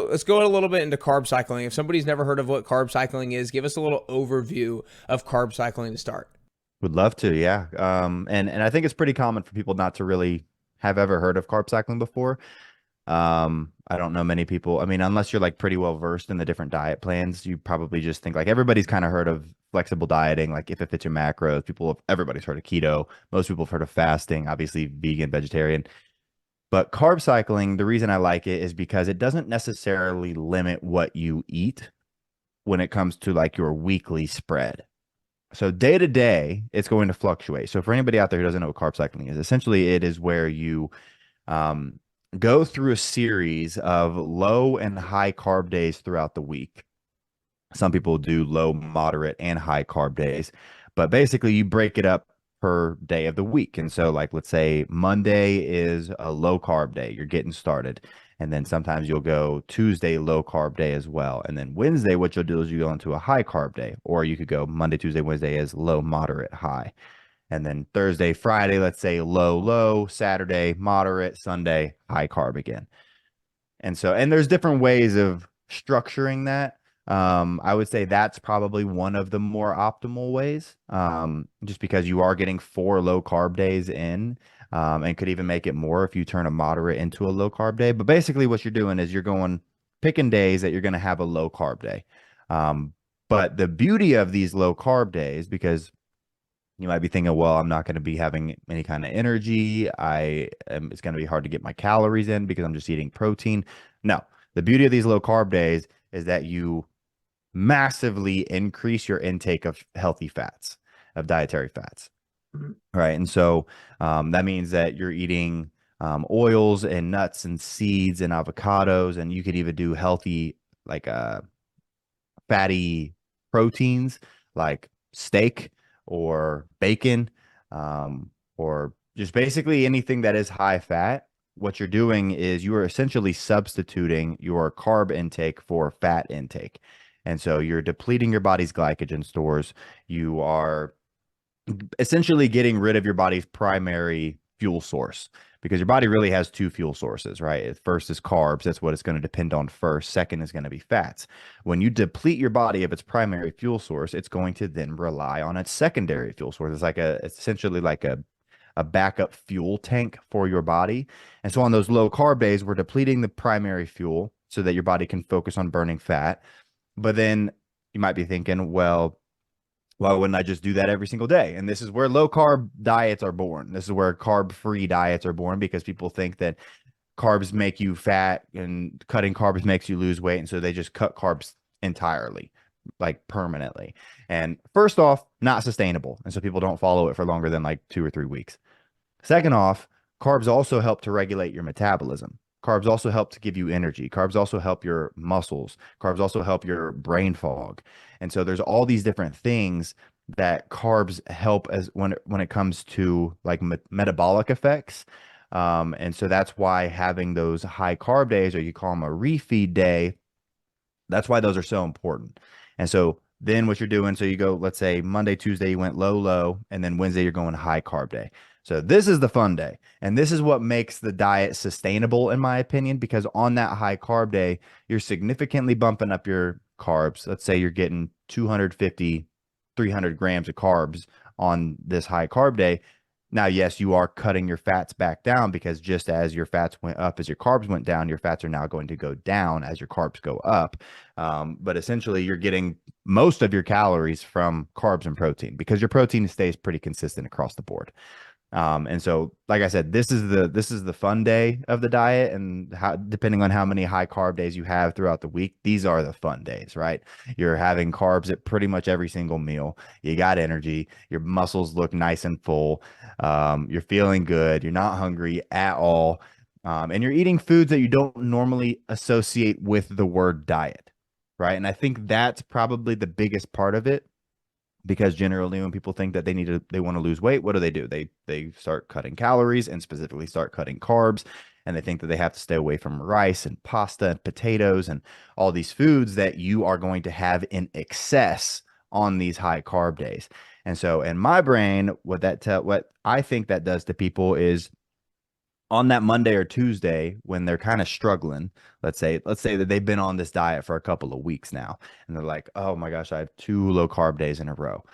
let's go a little bit into carb cycling. If somebody's never heard of what carb cycling is, give us a little overview of carb cycling to start. Would love to, yeah. And I think it's pretty common for people not to really have ever heard of carb cycling before. I don't know many people. I mean, unless you're like pretty well versed in the different diet plans, you probably just think like everybody's kind of heard of flexible dieting, like if it fits your macros. Everybody's heard of keto. Most people have heard of fasting, obviously vegan, vegetarian. But carb cycling, the reason I like it is because it doesn't necessarily limit what you eat when it comes to like your weekly spread. So day to day, it's going to fluctuate. So for anybody out there who doesn't know what carb cycling is, essentially it is where you um, go through a series of low and high carb days throughout the week. Some people do low, moderate, and high carb days, but basically you break it up per day of the week. And so, like, let's say Monday is a low carb day, you're getting started. And then sometimes you'll go Tuesday, low carb day as well. And then Wednesday, what you'll do is you go into a high carb day, or you could go Monday, Tuesday, Wednesday as low, moderate, high. And then Thursday, Friday, let's say low, low, Saturday, moderate, Sunday, high carb again. And there's different ways of structuring that. I would say that's probably one of the more optimal ways, just because you are getting 4 low carb days in, and could even make it more if you turn a moderate into a low carb day. But basically, what you're doing is picking days that you're going to have a low carb day. Um, but the beauty of these low carb days, because you might be thinking, well, I'm not going to be having any kind of energy. It's going to be hard to get my calories in because I'm just eating protein. No, the beauty of these low carb days is that you massively increase your intake of healthy fats, of dietary fats. Mhm. Right. And so that means that you're eating oils and nuts and seeds and avocados, and you could even do healthy, like fatty proteins like steak or bacon, or just basically anything that is high fat. What you're doing is you are essentially substituting your carb intake for fat intake. And so you're depleting your body's glycogen stores. You are essentially getting rid of your body's primary fuel source, because your body really has two fuel sources, right? First is carbs. That's what it's going to depend on first. Second is going to be fats. When you deplete your body of its primary fuel source, it's going to then rely on its secondary fuel source. It's essentially like a backup fuel tank for your body. And so on those low carb days, we're depleting the primary fuel so that your body can focus on burning fat. But then you might be thinking, well, why wouldn't I just do that every single day? And this is where low carb diets are born. This is where carb free diets are born, because people think that carbs make you fat and cutting carbs makes you lose weight. And so they just cut carbs entirely, like permanently. And first off, not sustainable. And so people don't follow it for longer than like 2 or 3 weeks. Second off, carbs also help to regulate your metabolism. Carbs also help to give you energy. Carbs also help your muscles. Carbs also help your brain fog. And so there's all these different things that carbs help as when it comes to like metabolic effects. And so that's why having those high carb days, or you call them a refeed day, that's why those are so important. And so then what you're doing, so you go, let's say Monday, Tuesday, you went low, low, and then Wednesday, you're going high carb day. So this is the fun day. And this is what makes the diet sustainable, in my opinion, because on that high carb day, you're significantly bumping up your carbs. Let's say you're getting 250, 300 grams of carbs on this high carb day. Now, yes, you are cutting your fats back down, because just as your fats went up, as your carbs went down, your fats are now going to go down as your carbs go up. But essentially, you're getting most of your calories from carbs and protein, because your protein stays pretty consistent across the board. And so, like I said, this is the fun day of the diet, and how, depending on how many high carb days you have throughout the week, these are the fun days, right? You're having carbs at pretty much every single meal. You got energy. Your muscles look nice and full. You're feeling good. You're not hungry at all. And you're eating foods that you don't normally associate with the word diet, right? And I think that's probably the biggest part of it, because generally when people think that they want to lose weight, what do? They start cutting calories, and specifically start cutting carbs, and they think that they have to stay away from rice and pasta and potatoes and all these foods that you are going to have in excess on these high carb days. And so in my brain, what I think that does to people is on that Monday or Tuesday when they're kind of struggling, let's say that they've been on this diet for a couple of weeks now, and they're like, oh my gosh, I have 2 low carb days in a row.